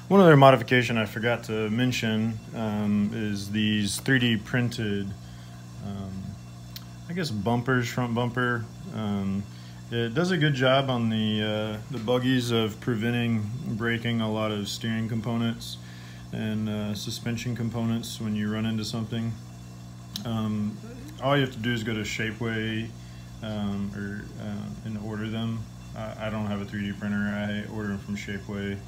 One other modification I forgot to mention is these 3D printed, I guess, bumpers, front bumper. It does a good job on the buggies of preventing breaking a lot of steering components and suspension components when you run into something. All you have to do is go to Shapeways and order them. I don't have a 3D printer. I order them from Shapeways.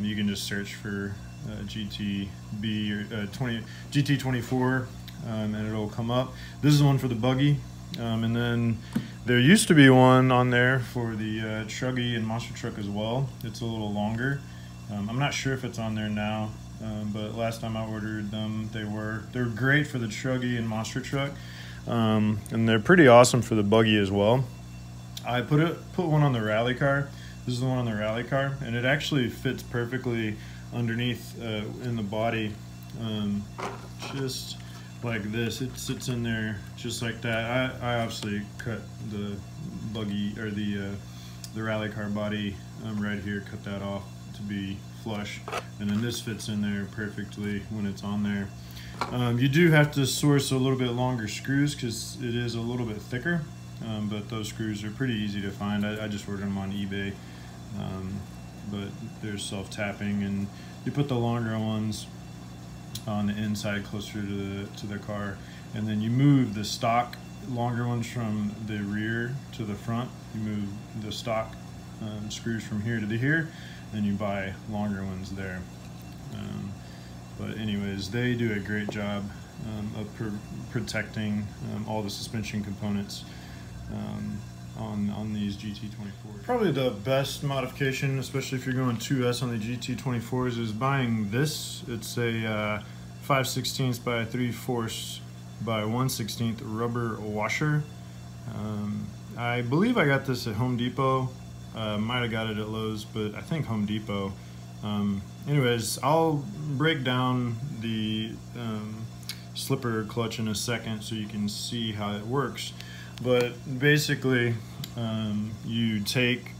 You can just search for GT24 and it'll come up. This is one for the buggy, and then there used to be one on there for the Truggy and monster truck as well. It's a little longer. I'm not sure if it's on there now, but last time I ordered them, they're great for the Truggy and monster truck, and they're pretty awesome for the buggy as well. I put one on the rally car. This is the one on the rally car, and it actually fits perfectly underneath in the body, just like this. It sits in there just like that. I obviously cut the buggy or the rally car body right here, cut that off to be flush, and then this fits in there perfectly when it's on there. You do have to source a little bit longer screws because it is a little bit thicker, but those screws are pretty easy to find. I just ordered them on eBay. But they're self-tapping, and you put the longer ones on the inside closer to the car, and then you move the stock longer ones from the rear to the front. You move the stock screws from here to here, and you buy longer ones there. But anyways, they do a great job of protecting all the suspension components on these GT24s. Probably the best modification, especially if you're going 2S on the GT24s, is buying this. It's a 5/16 by 3/4 by 1/16 rubber washer. I believe I got this at Home Depot. Might have got it at Lowe's, but I think Home Depot. Anyways, I'll break down the slipper clutch in a second so you can see how it works. But basically, you take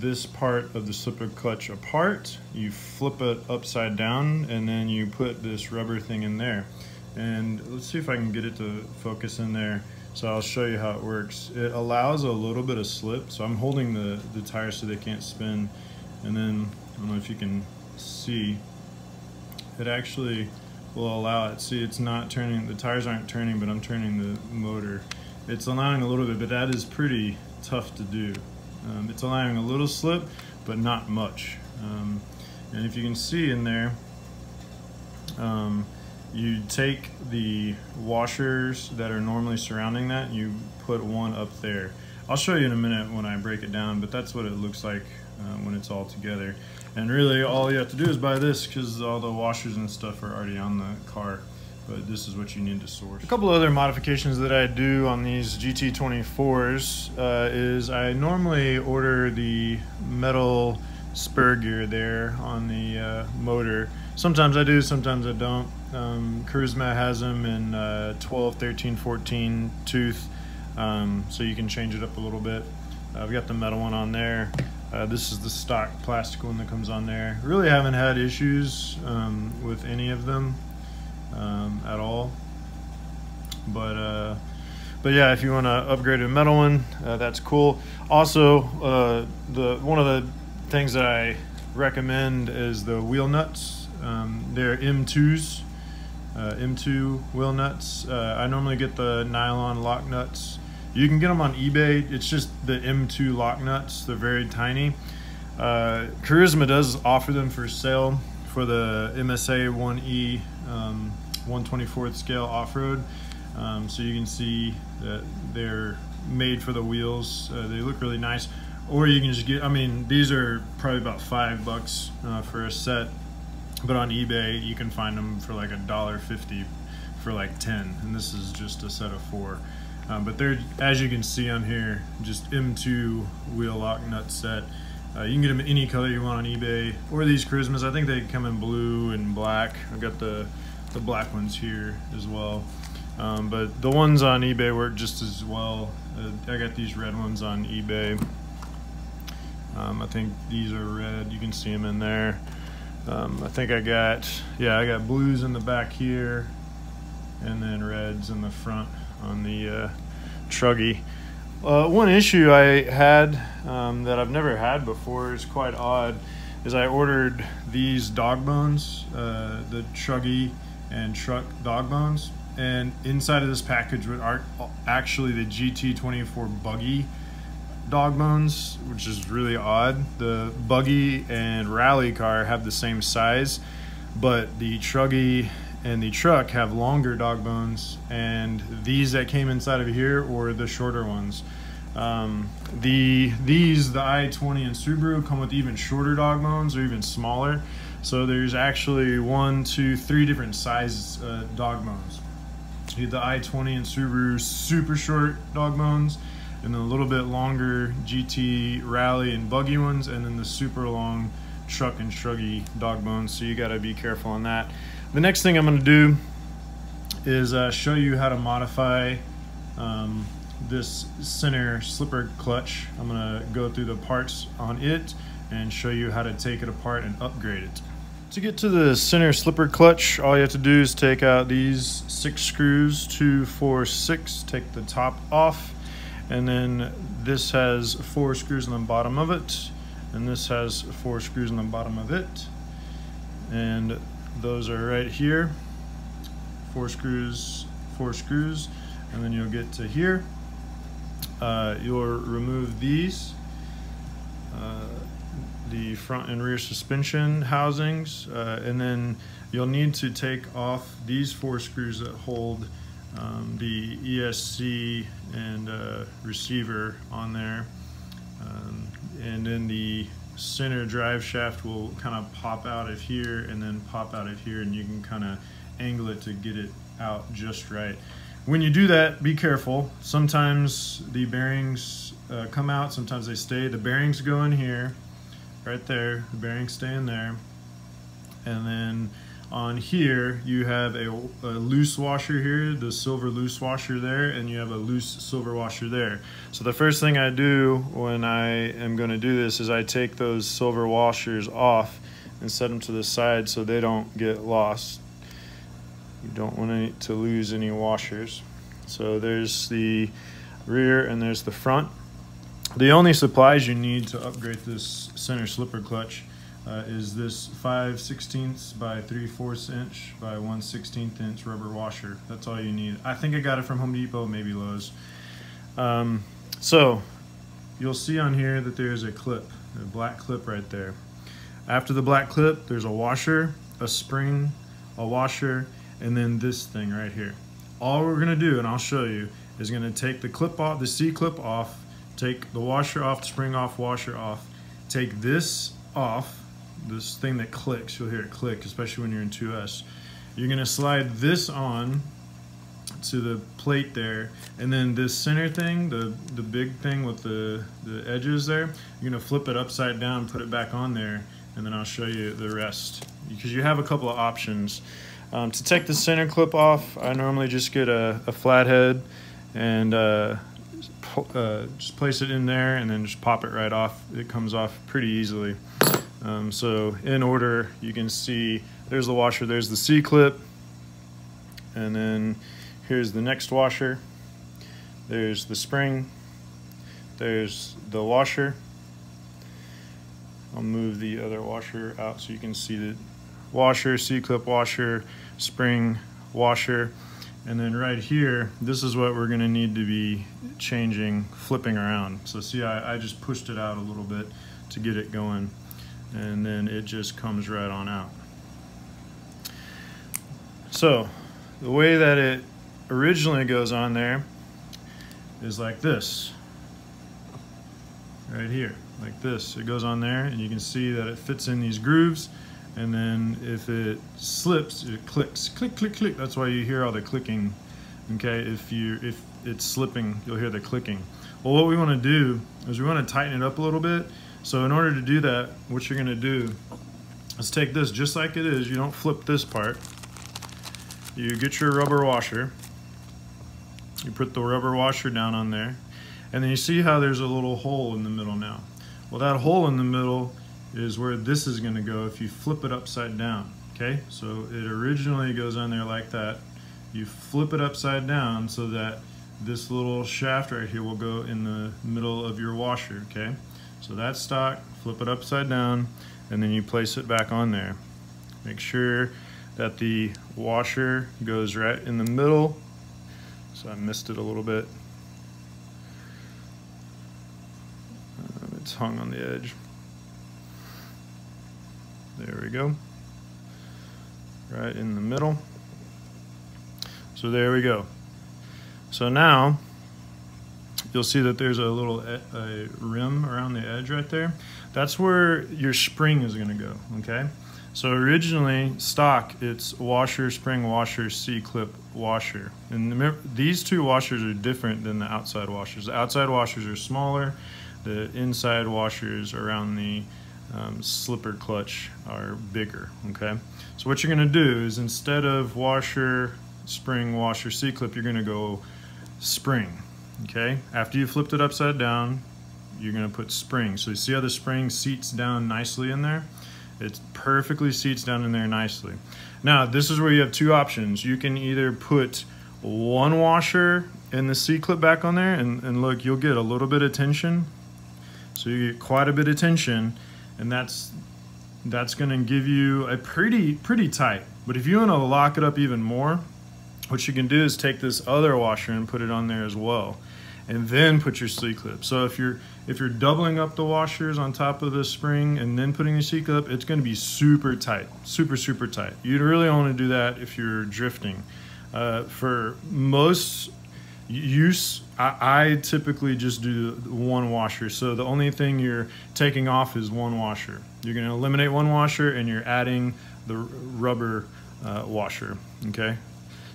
this part of the slipper clutch apart, you flip it upside down, and then you put this rubber thing in there. And let's see if I can get it to focus in there. So I'll show you how it works. It allows a little bit of slip, so I'm holding the tires so they can't spin. And then, I don't know if you can see, it actually will allow it. See, it's not turning, the tires aren't turning, but I'm turning the motor. It's allowing a little bit, but that is pretty tough to do. It's allowing a little slip, but not much. And if you can see in there, you take the washers that are normally surrounding that, you put one up there. I'll show you in a minute when I break it down, but that's what it looks like when it's all together. And really all you have to do is buy this because all the washers and stuff are already on the car. But this is what you need to source. A couple other modifications that I do on these GT24s is I normally order the metal spur gear there on the motor. Sometimes I do, sometimes I don't. Carisma has them in 12, 13, 14 tooth, so you can change it up a little bit. I've got the metal one on there. This is the stock plastic one that comes on there. Really haven't had issues with any of them at all, but yeah, if you want to upgrade to a metal one, that's cool. Also, one of the things that I recommend is the wheel nuts. They're M2s, M2 wheel nuts. I normally get the nylon lock nuts. You can get them on eBay. It's just the M2 lock nuts. They're very tiny. Carisma does offer them for sale for the MSA 1E 1/24th scale off-road. So you can see that they're made for the wheels. They look really nice. Or you can just get, I mean, these are probably about $5 for a set, but on eBay you can find them for like $1.50 for like 10, and this is just a set of 4. But they're, as you can see on here, just M2 wheel lock nut set. You can get them any color you want on eBay, or these Carismas. I think they come in blue and black. I've got the black ones here as well. But the ones on eBay work just as well. I got these red ones on eBay. I think these are red. You can see them in there. I think I got blues in the back here, and then reds in the front on the truggy. One issue I had that I've never had before, is quite odd, is I ordered these dog bones, the truggy and truck dog bones, and inside of this package are actually the GT24 buggy dog bones, which is really odd. The buggy and rally car have the same size, but the truggy and the truck have longer dog bones, and these that came inside of here were the shorter ones. The i20 and Subaru come with even shorter dog bones, or even smaller. So there's actually 1, 2, 3 different size dog bones. You get the i20 and Subaru super short dog bones, and then a little bit longer GT rally and buggy ones, and then the super long truck and truggy dog bones. So you got to be careful on that. The next thing I'm going to do is show you how to modify this center slipper clutch. I'm going to go through the parts on it and show you how to take it apart and upgrade it. To get to the center slipper clutch, all you have to do is take out these 6 screws, 2, 4, 6, take the top off, and then this has 4 screws on the bottom of it, and this has 4 screws on the bottom of it, and those are right here. 4 screws, 4 screws, and then you'll get to here. You'll remove these, the front and rear suspension housings, and then you'll need to take off these 4 screws that hold the ESC and receiver on there, and then the center drive shaft will kind of pop out of here and then pop out of here, and you can kind of angle it to get it out just right. When you do that, be careful. Sometimes the bearings come out, sometimes they stay. The bearings go in here, right there. The bearings stay in there. And then on here, you have a loose washer here, the silver loose washer there, and you have a loose silver washer there. So the first thing I do when I am going to do this is I take those silver washers off and set them to the side so they don't get lost. You don't want to lose any washers. So there's the rear and there's the front. The only supplies you need to upgrade this center slipper clutch is this 5/16 by 3/4 inch by 1/16 inch rubber washer. That's all you need. I think I got it from Home Depot, maybe Lowe's. So you'll see on here that there's a clip, a black clip right there. After the black clip, there's a washer, a spring, a washer, and then this thing right here. All we're gonna do, and I'll show you, is gonna take the clip off, the C clip off, take the washer off, the spring off, washer off, take this off, this thing that clicks, you'll hear it click, especially when you're in 2S. You're gonna slide this on to the plate there, and then this center thing, the big thing with the edges there, you're gonna flip it upside down, put it back on there, and then I'll show you the rest. Because you have a couple of options. To take the center clip off, I normally just get a flathead and just place it in there and then just pop it right off. It comes off pretty easily. So in order, you can see there's the washer, there's the C clip, and then here's the next washer, there's the spring, there's the washer. I'll move the other washer out so you can see the washer, C-clip washer, spring, washer, and then right here, this is what we're gonna need to be changing, flipping around. So see, I just pushed it out a little bit to get it going, and then it just comes right on out. So the way that it originally goes on there is like this, right here, like this. It goes on there, and you can see that it fits in these grooves, and then if it slips, it clicks, click, click, click. That's why you hear all the clicking. Okay, if it's slipping, you'll hear the clicking. Well, what we want to do is we want to tighten it up a little bit. So in order to do that, what you're going to do is take this just like it is. You don't flip this part. You get your rubber washer. You put the rubber washer down on there, and then you see how there's a little hole in the middle now. Well, that hole in the middle is where this is going to go if you flip it upside down. Okay, so it originally goes on there like that. You flip it upside down so that this little shaft right here will go in the middle of your washer. Okay, so that's stock. Flip it upside down, and then you place it back on there. Make sure that the washer goes right in the middle. So I missed it a little bit. It's hung on the edge. There we go. Right in the middle. So there we go. So now you'll see that there's a little a rim around the edge right there. That's where your spring is going to go. Okay. So originally stock, it's washer, spring, washer, C-clip, washer. And remember, these two washers are different than the outside washers. The outside washers are smaller. The inside washers around the slipper clutch are bigger. Okay. So what you're going to do is, instead of washer, spring, washer, C-clip, you're going to go spring. Okay. After you flipped it upside down, you're going to put spring. So you see how the spring seats down nicely in there? It perfectly seats down in there nicely. Now, this is where you have two options. You can either put one washer and the C-clip back on there, and look, you'll get a little bit of tension. So you get quite a bit of tension, and that's going to give you a pretty tight. But if you want to lock it up even more, what you can do is take this other washer and put it on there as well, and then put your C-clip. So if you're doubling up the washers on top of the spring and then putting your C-clip, it's going to be super tight, super tight. You really don't want to do that if you're drifting. For most use, I typically just do one washer. So the only thing you're taking off is one washer. You're going to eliminate one washer, and you're adding the rubber washer. Okay,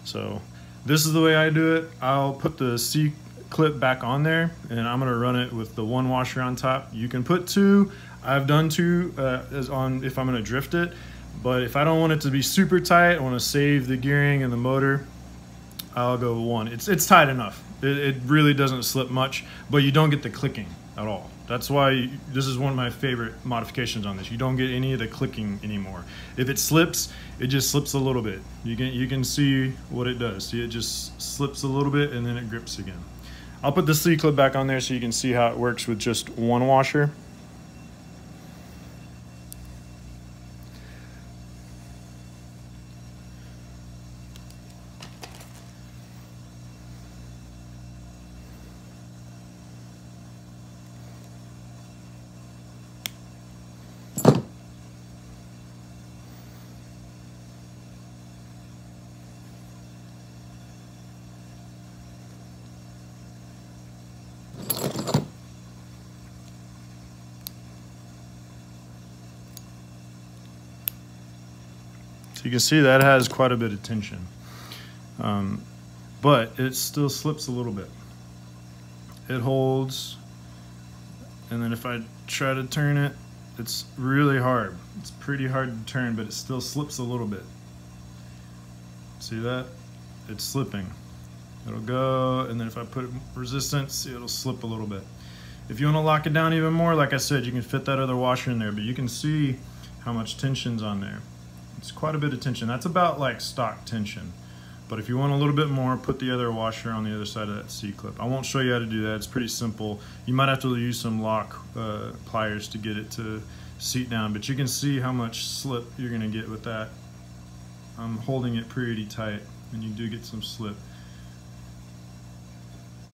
so this is the way I do it. I'll put the C-clip back on there, and I'm going to run it with the one washer on top. You can put two. I've done two if I'm going to drift it, but if I don't want it to be super tight, I want to save the gearing and the motor, I'll go one. It's tight enough. It really doesn't slip much, but you don't get the clicking at all. That's why this is one of my favorite modifications on this. You don't get any of the clicking anymore. If it slips, it just slips a little bit. You can see what it does. See, it just slips a little bit and then it grips again. I'll put the C-clip back on there so you can see how it works with just one washer. So you can see that has quite a bit of tension, but it still slips a little bit. It holds, and then if I try to turn it, it's really hard. It's pretty hard to turn, but it still slips a little bit. See that? It's slipping. It'll go, and then if I put resistance, it'll slip a little bit. If you want to lock it down even more, like I said, you can fit that other washer in there, but you can see how much tension's on there. It's quite a bit of tension. That's about like stock tension. But if you want a little bit more, put the other washer on the other side of that C-clip. I won't show you how to do that. It's pretty simple. You might have to use some lock pliers to get it to seat down, but you can see how much slip you're going to get with that. I'm holding it pretty tight, and you do get some slip.